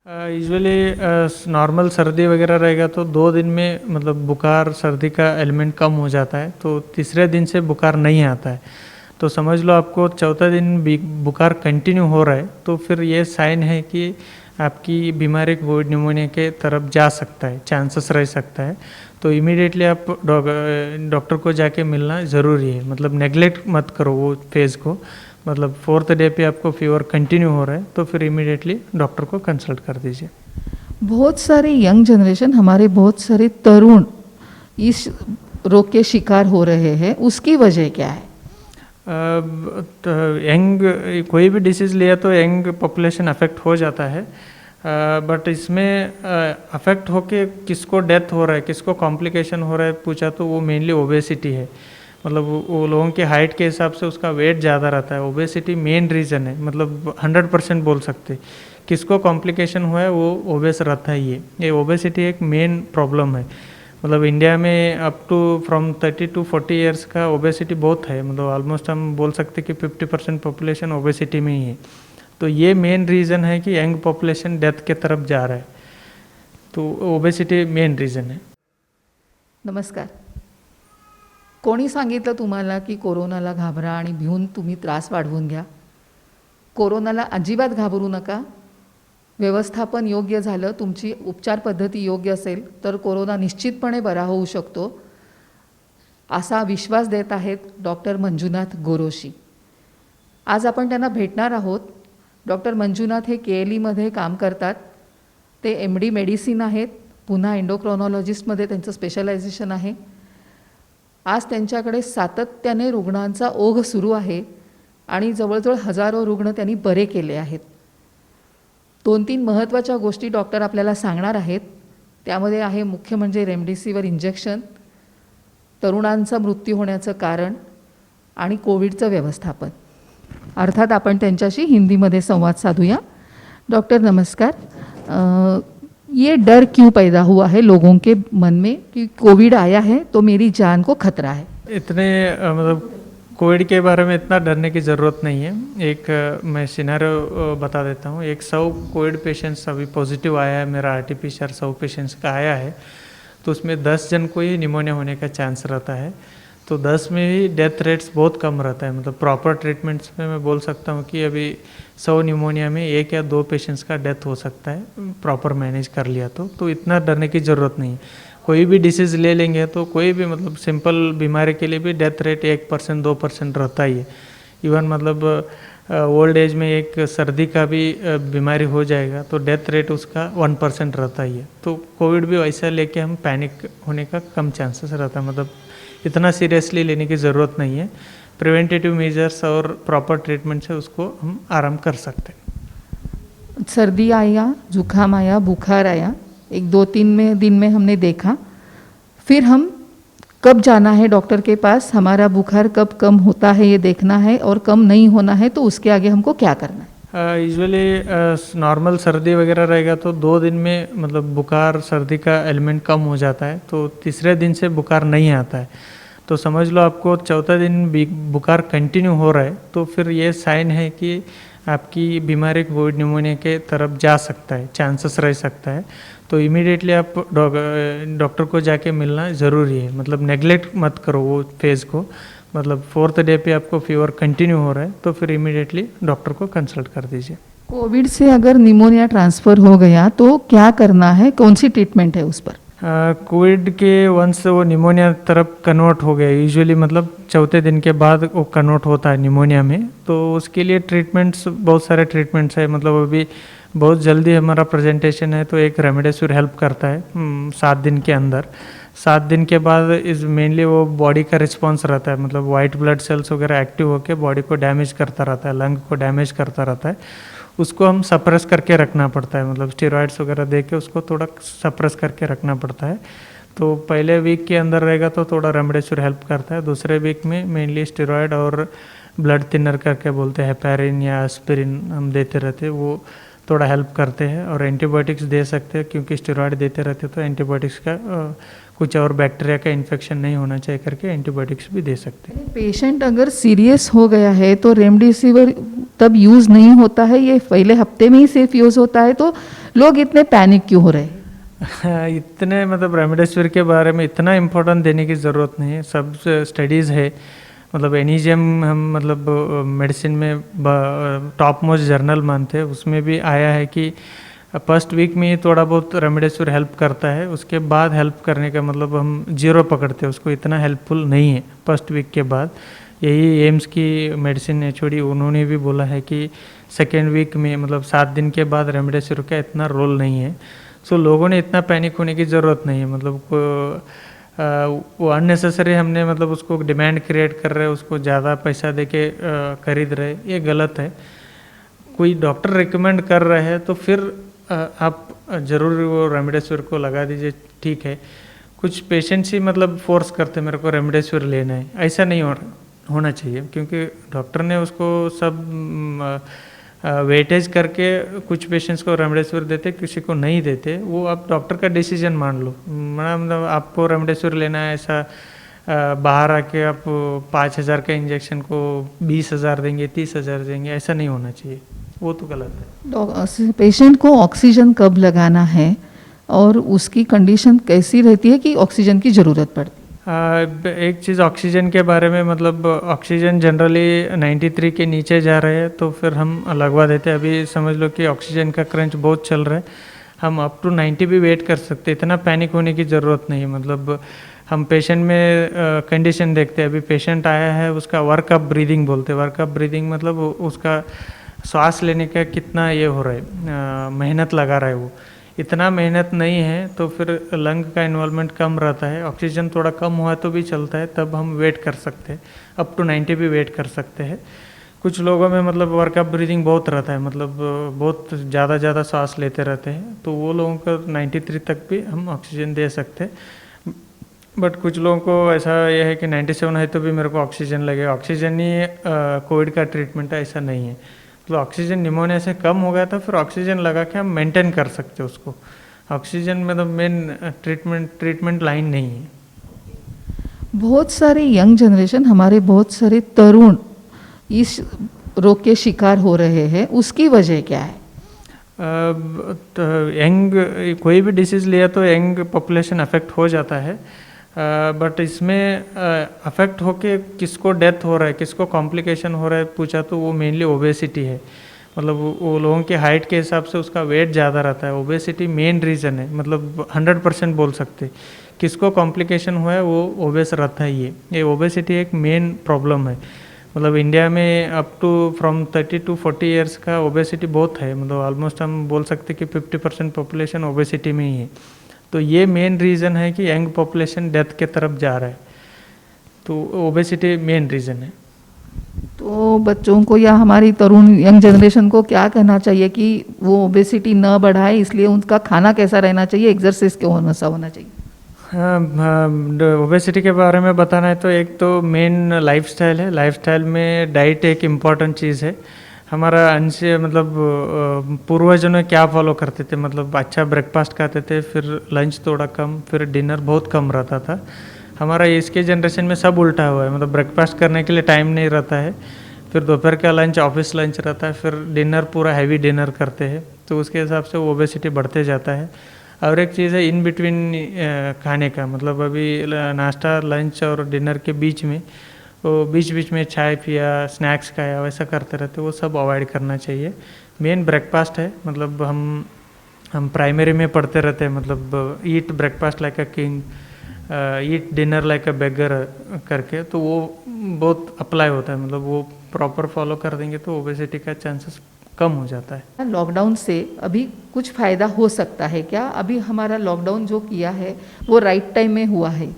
Usually normal सर्दी वगैरह रहेगा तो 2 दिन में मतलब बुखार सर्दी का एलिमेंट कम हो जाता है, तो तीसरे दिन से बुखार नहीं आता है। तो समझ लो आपको चौथा दिन बुखार कंटिन्यू हो रहा है, तो फिर ये साइन है कि आपकी बीमारी कोविड निमोनिया के तरफ जा सकता है, चांसेस रह सकता है। तो इमीडिएटली आप डॉक्टर को जाके मिलना ज़रूरी है, मतलब नेगलेक्ट मत करो वो फेज़ को। मतलब 4th डे पे आपको फीवर कंटिन्यू हो रहा है तो फिर इमीडिएटली डॉक्टर को कंसल्ट कर दीजिए। बहुत सारे यंग जनरेशन, हमारे बहुत सारे तरुण इस रोग के शिकार हो रहे हैं, उसकी वजह क्या है? यंग कोई भी डिसीज़ लिया तो यंग पॉपुलेशन अफेक्ट हो जाता है, बट इसमें अफेक्ट होके किसको डेथ हो रहा है, किसको कॉम्प्लिकेशन हो रहा है पूछा तो वो मेनली ओबेसिटी है। मतलब वो लोगों के हाइट के हिसाब से उसका वेट ज़्यादा रहता है, ओबेसिटी मेन रीज़न है। मतलब 100% बोल सकते किसको कॉम्प्लिकेशन हुआ है वो ओबेस रहता ही है। ये ओबेसिटी एक मेन प्रॉब्लम है। मतलब इंडिया में up to from 30 to 40 years का ओबेसिटी बहुत है, मतलब ऑलमोस्ट हम बोल सकते कि 50% पॉपुलेशन ओबेसिटी में ही है। तो ये मेन रीज़न है कि यंग पॉपुलेशन डेथ के तरफ जा रहा है, तो ओबेसिटी मेन रीज़न है। नमस्कार. कोणी सांगितलं तुम्हाला की कोरोनाला घाबरा आणि भिवून तुम्ही त्रास वाढवून घ्या? कोरोनाला अजिबात घाबरू नका. व्यवस्थापन योग्य झालं, तुमची उपचार पद्धती योग्य असेल तर कोरोना निश्चितपणे बरा होऊ शकतो, असा विश्वास देत आहेत डॉक्टर मंजुनाथ गोरोशी. आज आपण त्यांना भेटणार आहोत. डॉक्टर मंजुनाथ हे KLEमध्ये काम करतात. ते MD मेडिसिन आहेत, पुन्हा एंडोक्रोनॉलॉजिस्टमध्ये त्यांचं स्पेशलायझेशन आहे. आज त्यांच्याकडे सातत्याने रुग्णांचा ओघ सुरू आहे आणि जवळजवळ हजारो रुग्ण त्यांनी बरे केले आहेत. 2-3 महत्त्वाच्या गोष्टी डॉक्टर आपल्याला सांगणार आहेत. त्यामध्ये आहे मुख्य म्हणजे रेमडेसिवीर इंजेक्शन, तरुणांचा मृत्यू होण्याचं कारण आणि कोविडचं व्यवस्थापन. अर्थात आपण त्यांच्याशी हिंदीमध्ये संवाद साधूया. डॉक्टर नमस्कार. ये डर क्यों पैदा हुआ है लोगों के मन में कि कोविड आया है तो मेरी जान को खतरा है? इतने मतलब कोविड के बारे में इतना डरने की ज़रूरत नहीं है। एक मैं सिनेरियो बता देता हूँ। एक 100 कोविड पेशेंट्स अभी पॉजिटिव आया है, मेरा RT-PCR 100 पेशेंट्स का आया है, तो उसमें 10 जन को ही निमोनिया होने का चांस रहता है। तो 10 में ही डेथ रेट्स बहुत कम रहता है। मतलब प्रॉपर ट्रीटमेंट्स में मैं बोल सकता हूँ कि अभी 100 निमोनिया में 1 या 2 पेशेंट्स का डेथ हो सकता है, प्रॉपर मैनेज कर लिया तो इतना डरने की ज़रूरत नहीं है। कोई भी डिसीज़ ले लेंगे तो कोई भी मतलब सिंपल बीमारी के लिए भी डेथ रेट 1% 2% रहता ही है। इवन मतलब ओल्ड एज में एक सर्दी का भी बीमारी हो जाएगा तो डेथ रेट उसका 1% रहता ही है। तो कोविड भी वैसा लेके हम पैनिक होने का कम चांसेस रहता है। मतलब इतना सीरियसली लेने की ज़रूरत नहीं है। प्रिवेंटिव मेजर्स और प्रॉपर ट्रीटमेंट से उसको हम आराम कर सकते हैं। सर्दी आया, जुकाम आया, बुखार आया, 1-2-3 दिन में हमने देखा, फिर हम कब जाना है डॉक्टर के पास, हमारा बुखार कब कम होता है ये देखना है, और कम नहीं होना है तो उसके आगे हमको क्या करना है? यूजुअली नॉर्मल सर्दी वगैरह रहेगा तो 2 दिन में मतलब बुखार सर्दी का एलिमेंट कम हो जाता है, तो तीसरे दिन से बुखार नहीं आता है। तो समझ लो आपको चौथा दिन बुखार कंटिन्यू हो रहा है, तो फिर ये साइन है कि आपकी बीमारी कोविड निमोनिया के तरफ जा सकता है, चांसेस रह सकता है। तो इमीडिएटली आप डॉक्टर को जाके मिलना ज़रूरी है। मतलब नेगलेक्ट मत करो वो फेज़ को। मतलब 4th डे पे आपको फीवर कंटिन्यू हो रहा है तो फिर इमीडिएटली डॉक्टर को कंसल्ट कर दीजिए। कोविड से अगर निमोनिया ट्रांसफ़र हो गया तो क्या करना है, कौन सी ट्रीटमेंट है उस पर? कोविड के वंस वो निमोनिया तरफ कन्वर्ट हो गया, यूजुअली मतलब चौथे दिन के बाद वो कन्वर्ट होता है निमोनिया में, तो उसके लिए ट्रीटमेंट्स बहुत सारे ट्रीटमेंट्स है। मतलब अभी बहुत जल्दी हमारा प्रेजेंटेशन है तो एक रेमडेसिविर हेल्प करता है 7 दिन के अंदर। 7 दिन के बाद इस मेनली वो बॉडी का रिस्पॉन्स रहता है। मतलब वाइट ब्लड सेल्स वगैरह एक्टिव होकर बॉडी को डैमेज करता रहता है, लंग को डैमेज करता रहता है, उसको हम सप्रेस करके रखना पड़ता है। मतलब स्टेरॉइड्स वगैरह दे के उसको थोड़ा सप्रेस करके रखना पड़ता है। तो पहले वीक के अंदर रहेगा तो थोड़ा रेमडेसिविर हेल्प करता है, दूसरे वीक में मेनली स्टेरॉइड और ब्लड थिनर करके बोलते हैं, हेपेरिन या एस्पिरिन हम देते रहते हैं, वो थोड़ा हेल्प करते हैं। और एंटीबायोटिक्स दे सकते हैं, क्योंकि स्टेरॉइड देते रहते तो एंटीबायोटिक्स का कुछ और बैक्टीरिया का इन्फेक्शन नहीं होना चाहिए करके एंटीबायोटिक्स भी दे सकते हैं। पेशेंट अगर सीरियस हो गया है तो रेमडेसिविर तब यूज़ नहीं होता है, ये पहले हफ्ते में ही सिर्फ यूज़ होता है, तो लोग इतने पैनिक क्यों हो रहे हैं? इतने मतलब रेमडेसिविर के बारे में इतना इम्पोर्टेंट देने की ज़रूरत नहीं है। सब स्टडीज़ है, मतलब एनीजियम हम मतलब मेडिसिन में टॉप मोस्ट जर्नल मानते हैं, उसमें भी आया है कि फर्स्ट वीक में ही थोड़ा बहुत रेमडेसिविर हेल्प करता है, उसके बाद हेल्प करने का मतलब हम जीरो पकड़ते हैं उसको, इतना हेल्पफुल नहीं है फर्स्ट वीक के बाद। यही एम्स की मेडिसिन एचओडी उन्होंने भी बोला है कि सेकेंड वीक में मतलब 7 दिन के बाद रेमडेसिविर का इतना रोल नहीं है। सो लोगों ने इतना पैनिक होने की ज़रूरत नहीं है। मतलब वो अननेसेसरी हमने मतलब उसको डिमांड क्रिएट कर रहे हैं, उसको ज़्यादा पैसा दे के खरीद रहे, ये गलत है। कोई डॉक्टर रिकमेंड कर रहे हैं तो फिर आप ज़रूर वो रेमडेसिविर को लगा दीजिए, ठीक है। कुछ पेशेंट्स ही मतलब फोर्स करते मेरे को रेमडेसिविर लेना है, ऐसा नहीं होना चाहिए, क्योंकि डॉक्टर ने उसको सब वेटेज करके कुछ पेशेंट्स को रेमडेसिविर देते, किसी को नहीं देते। वो आप डॉक्टर का डिसीजन मान लो, मतलब आपको रेमडेसिविर लेना है, ऐसा बाहर आके आप 5,000 का इंजेक्शन को 20,000 देंगे, 30,000 देंगे, ऐसा नहीं होना चाहिए, वो तो गलत है। पेशेंट को ऑक्सीजन कब लगाना है और उसकी कंडीशन कैसी रहती है कि ऑक्सीजन की ज़रूरत पड़ती है? एक चीज़ ऑक्सीजन के बारे में, मतलब ऑक्सीजन जनरली 93 के नीचे जा रहे हैं तो फिर हम लगवा देते हैं। अभी समझ लो कि ऑक्सीजन का क्रंच बहुत चल रहा है, हम अप टू 90 भी वेट कर सकते हैं, इतना पैनिक होने की ज़रूरत नहीं है। मतलब हम पेशेंट में कंडीशन देखते हैं। अभी पेशेंट आया है, उसका वर्क अप ब्रीदिंग बोलते हैं, वर्क अप ब्रीदिंग मतलब उसका सांस लेने का कितना ये हो रहा है, मेहनत लगा रहा है वो, इतना मेहनत नहीं है तो फिर लंग का इन्वॉल्वमेंट कम रहता है, ऑक्सीजन थोड़ा कम हुआ तो भी चलता है, तब हम वेट कर सकते हैं, अप टू 90 भी वेट कर सकते हैं। कुछ लोगों में मतलब वर्कअप ब्रीदिंग बहुत रहता है, मतलब बहुत ज़्यादा सांस लेते रहते हैं, तो वो लोगों को 93 तक भी हम ऑक्सीजन दे सकते हैं। बट कुछ लोगों को ऐसा यह है कि 97 है तो भी मेरे को ऑक्सीजन लगेगा, ऑक्सीजन ही कोविड का ट्रीटमेंट है, ऐसा नहीं है। तो ऑक्सीजन निमोनिया से कम हो गया था, फिर ऑक्सीजन लगा के हम मेंटेन कर सकते हैं उसको। ऑक्सीजन में तो मेन ट्रीटमेंट लाइन नहीं है। बहुत सारे यंग जनरेशन, हमारे बहुत सारे तरुण इस रोग के शिकार हो रहे हैं, उसकी वजह क्या है? तो यंग कोई भी डिसीज़ लिया तो यंग पॉपुलेशन अफेक्ट हो जाता है, बट इसमें अफेक्ट होके किसको डेथ हो रहा है, किसको कॉम्प्लिकेशन हो रहा है पूछा तो वो मेनली ओबेसिटी है। मतलब वो लोगों के हाइट के हिसाब से उसका वेट ज़्यादा रहता है, ओबेसिटी मेन रीज़न है। मतलब 100% बोल सकते किसको कॉम्प्लिकेशन हुआ है वो ओबेस रहता है। ये ओबेसिटी एक मेन प्रॉब्लम है। मतलब इंडिया में up to from 30 to 40 years का ओबेसिटी बहुत है, मतलब ऑलमोस्ट हम बोल सकते कि 50% पॉपुलेशन ओबेसिटी में ही है। तो ये मेन रीज़न है कि यंग पॉपुलेशन डेथ के तरफ जा रहा है, तो ओबेसिटी मेन रीज़न है। तो बच्चों को या हमारी तरुण यंग जनरेशन को क्या कहना चाहिए कि वो ओबेसिटी न बढ़ाए, इसलिए उनका खाना कैसा रहना चाहिए, एक्सरसाइज क्यों सा होना चाहिए? ओबेसिटी के बारे में बताना है तो एक तो मेन लाइफस्टाइल है। लाइफस्टाइल में डाइट एक इम्पॉर्टेंट चीज़ है। हमारा अंश मतलब पूर्वजों ने क्या फॉलो करते थे, मतलब अच्छा ब्रेकफास्ट खाते थे, फिर लंच थोड़ा कम, फिर डिनर बहुत कम रहता था। हमारा इसके जनरेशन में सब उल्टा हुआ है, मतलब ब्रेकफास्ट करने के लिए टाइम नहीं रहता है, फिर दोपहर का लंच ऑफिस लंच रहता है, फिर डिनर पूरा हैवी डिनर करते हैं, तो उसके हिसाब से ओबेसिटी बढ़ते जाता है। और एक चीज़ है इन बिटवीन खाने का, मतलब अभी नाश्ता लंच और डिनर के बीच में वो बीच में चाय पिया, स्नैक्स खाया, वैसा करते रहते, वो सब अवॉइड करना चाहिए। मेन ब्रेकफास्ट है, मतलब हम प्राइमरी में पढ़ते रहते हैं, मतलब eat breakfast like a king, eat dinner like a beggar करके, तो वो बहुत अप्लाई होता है। मतलब वो प्रॉपर फॉलो कर देंगे तो ओबेसिटी का चांसेस कम हो जाता है। लॉकडाउन से अभी कुछ फ़ायदा हो सकता है क्या? अभी हमारा लॉकडाउन जो किया है वो राइट टाइम में हुआ है?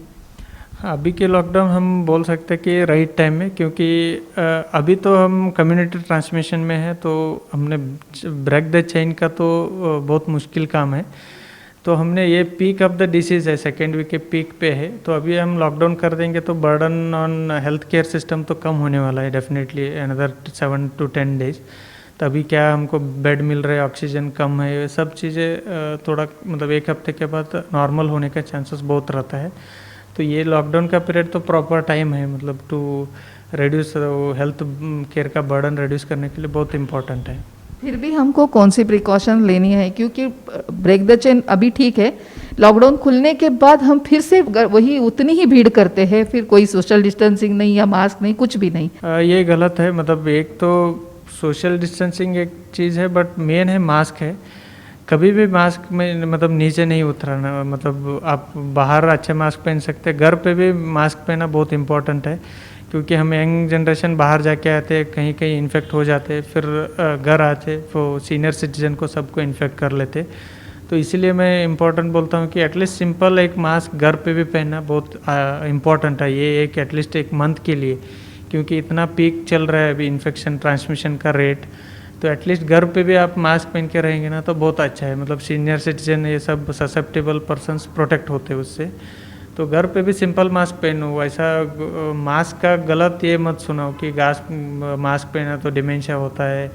अभी के लॉकडाउन हम बोल सकते हैं कि राइट टाइम में, क्योंकि अभी तो हम कम्युनिटी ट्रांसमिशन में है, तो हमने ब्रेक द चेन का तो बहुत मुश्किल काम है। तो हमने ये पीक ऑफ द डिसीज़ है, सेकेंड वीक के पीक पे है, तो अभी हम लॉकडाउन कर देंगे तो burden on health care system तो कम होने वाला है डेफिनेटली, अनदर 7 to 10 days। तभी क्या हमको बेड मिल रहे हैं, ऑक्सीजन कम है, ये सब चीज़ें थोड़ा मतलब एक हफ्ते के बाद नॉर्मल होने का चांसेस बहुत रहता है। तो ये लॉकडाउन का पीरियड तो प्रॉपर टाइम है, मतलब टू रिड्यूस हेल्थ केयर का बर्डन रिड्यूस करने के लिए बहुत इम्पोर्टेंट है। फिर भी हमको कौन सी प्रिकॉशन लेनी है, क्योंकि ब्रेक द चेन अभी ठीक है, लॉकडाउन खुलने के बाद हम फिर से वही उतनी ही भीड़ करते हैं, फिर कोई सोशल डिस्टेंसिंग नहीं या मास्क नहीं, कुछ भी नहीं। ये गलत है। मतलब एक तो सोशल डिस्टेंसिंग एक चीज़ है, बट मेन है मास्क है। कभी भी मास्क में मतलब नीचे नहीं उतरना। मतलब आप बाहर अच्छे मास्क पहन सकते हैं, घर पे भी मास्क पहनना बहुत इम्पोर्टेंट है, क्योंकि हम यंग जनरेशन बाहर जाके आते हैं, कहीं कहीं इन्फेक्ट हो जाते, फिर घर आते वो सीनियर सिटीजन को सबको इन्फेक्ट कर लेते। तो इसीलिए मैं इम्पोर्टेंट बोलता हूँ कि एटलीस्ट सिंपल एक मास्क घर पे भी पहनना बहुत इम्पोर्टेंट है। ये एक एटलीस्ट एक मंथ के लिए, क्योंकि इतना पीक चल रहा है अभी इन्फेक्शन ट्रांसमिशन का रेट। तो एटलीस्ट घर पे भी आप मास्क पहन के रहेंगे ना तो बहुत अच्छा है। मतलब सीनियर सिटीजन ये सब ससेप्टेबल पर्सन्स प्रोटेक्ट होते हैं उससे। तो घर पे भी सिंपल मास्क पहनो। ऐसा मास्क का गलत ये मत सुनाओ कि मास्क पहना तो डिमेंशिया होता है,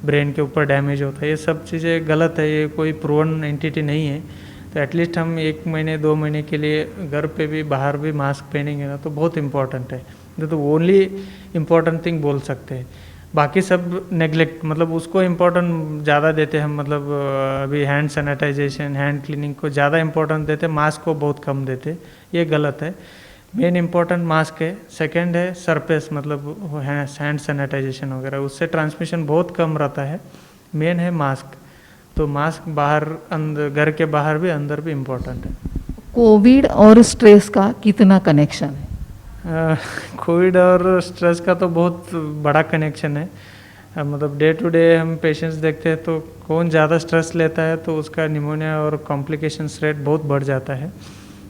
ब्रेन के ऊपर डैमेज होता है। ये सब चीज़ें गलत है, ये कोई प्रूवन एंटिटी नहीं है। तो एटलीस्ट हम 1 महीने 2 महीने के लिए घर पे भी बाहर भी मास्क पहनेंगे ना तो बहुत इम्पोर्टेंट है। तो ओनली इम्पोर्टेंट थिंग बोल सकते हैं, बाकी सब नेग्लेक्ट, मतलब उसको इम्पोर्टेंट ज़्यादा देते हैं हम। मतलब अभी हैंड सैनिटाइजेशन, हैंड क्लीनिंग को ज़्यादा इम्पोर्टेंट देते, मास्क को बहुत कम देते। ये गलत है। मेन इम्पोर्टेंट मास्क है, सेकंड है सरफेस, मतलब हैंड सैनिटाइजेशन वगैरह, उससे ट्रांसमिशन बहुत कम रहता है। मेन है मास्क। तो मास्क बाहर अंदर, घर के बाहर भी अंदर भी इम्पोर्टेंट है। कोविड और स्ट्रेस का कितना कनेक्शन है? कोविड और स्ट्रेस का तो बहुत बड़ा कनेक्शन है। मतलब डे टू डे हम पेशेंट्स देखते हैं तो कौन ज़्यादा स्ट्रेस लेता है तो उसका निमोनिया और कॉम्प्लिकेशंस रेट बहुत बढ़ जाता है।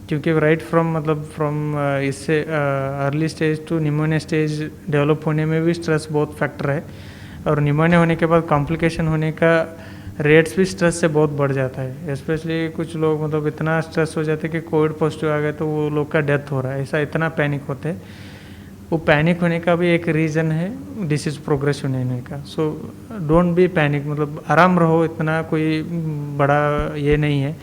क्योंकि राइट फ्रॉम इससे early stage to pneumonia stage develop होने में भी स्ट्रेस बहुत फैक्टर है, और निमोनिया होने के बाद कॉम्प्लिकेशन होने का रेट्स भी स्ट्रेस से बहुत बढ़ जाता है। स्पेशली कुछ लोग मतलब इतना स्ट्रेस हो जाते हैं कि कोविड पॉजिटिव आ गए तो वो लोग का डेथ हो रहा है, ऐसा इतना पैनिक होते हैं। वो पैनिक होने का भी एक रीज़न है डिसीज़ प्रोग्रेस होने का। सो डोंट बी पैनिक, मतलब आराम रहो, इतना कोई बड़ा ये नहीं है।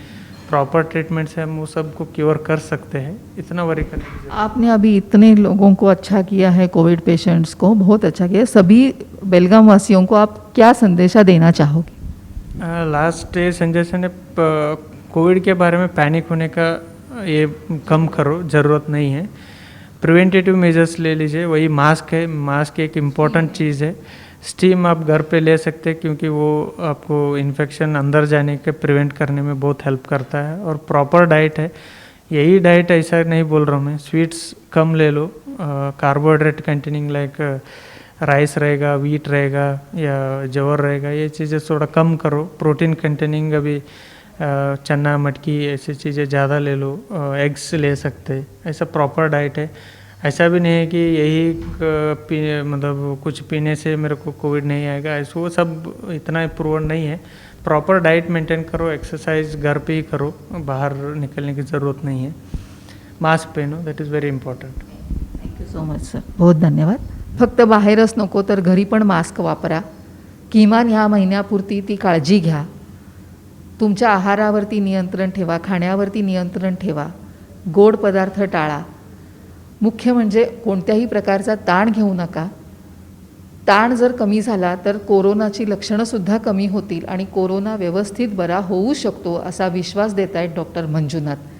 प्रॉपर ट्रीटमेंट से हम वो सब को क्योर कर सकते हैं, इतना वरी करने की जरूरत। आपने अभी इतने लोगों को अच्छा किया है, कोविड पेशेंट्स को बहुत अच्छा किया। सभी बेलगाम वासियों को आप क्या संदेशा देना चाहोगे? लास्ट सजेशन है, कोविड के बारे में पैनिक होने का ये कम करो, ज़रूरत नहीं है। प्रिवेंटिव मेजर्स ले लीजिए, वही मास्क है। मास्क एक इम्पॉर्टेंट चीज़ है। स्टीम आप घर पे ले सकते हैं, क्योंकि वो आपको इन्फेक्शन अंदर जाने के प्रिवेंट करने में बहुत हेल्प करता है। और प्रॉपर डाइट है, यही डाइट, ऐसा नहीं बोल रहा हूँ मैं, स्वीट्स कम ले लो, कार्बोहाइड्रेट कंटेनिंग लाइक राइस रहेगा, वीट रहेगा या जवर रहेगा, ये चीज़ें थोड़ा कम करो। प्रोटीन कंटेनिंग अभी चना, मटकी, ऐसी चीज़ें ज़्यादा ले लो। एग्स ले सकते, ऐसा प्रॉपर डाइट है। ऐसा भी नहीं है कि यही मतलब कुछ पीने से मेरे को कोविड नहीं आएगा, ऐसा वो सब इतना प्रूवन नहीं है। प्रॉपर डाइट मेंटेन करो, एक्सरसाइज घर पे ही करो, बाहर निकलने की ज़रूरत नहीं है। मास्क पहनो, that is very important. Thank you so much sir, बहुत धन्यवाद। फक्त बाहेरच नको तर घरी पण मास्क वापरा, किमान ह्या महिन्यापुरती ती काळजी घ्या। तुमच्या आहारावरती नियंत्रण ठेवा, खाण्यावरती नियंत्रण ठेवा, गोड पदार्थ टाळा। मुख्य म्हणजे कोणत्याही प्रकारचा ताण घेऊ नका। ताण जर कमी झाला तर कोरोनाची लक्षणंसुद्धा कमी होतील आणि कोरोना व्यवस्थित बरा होऊ शकतो असा विश्वास देत आहेत डॉक्टर मंजुनाथ।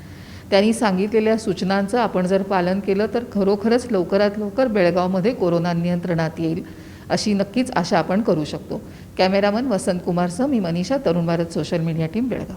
त्यांनी सांगितलेल्या सूचनांचं आपण जर पालन केलं तर खरोखरच लवकरात लवकर बेळगावमध्ये कोरोना नियंत्रणात येईल अशी नक्कीच आशा आपण करू शकतो। कॅमेरामन वसंत कुमारसह मी Manisha, Tarun Bharat social media team, Belgaum.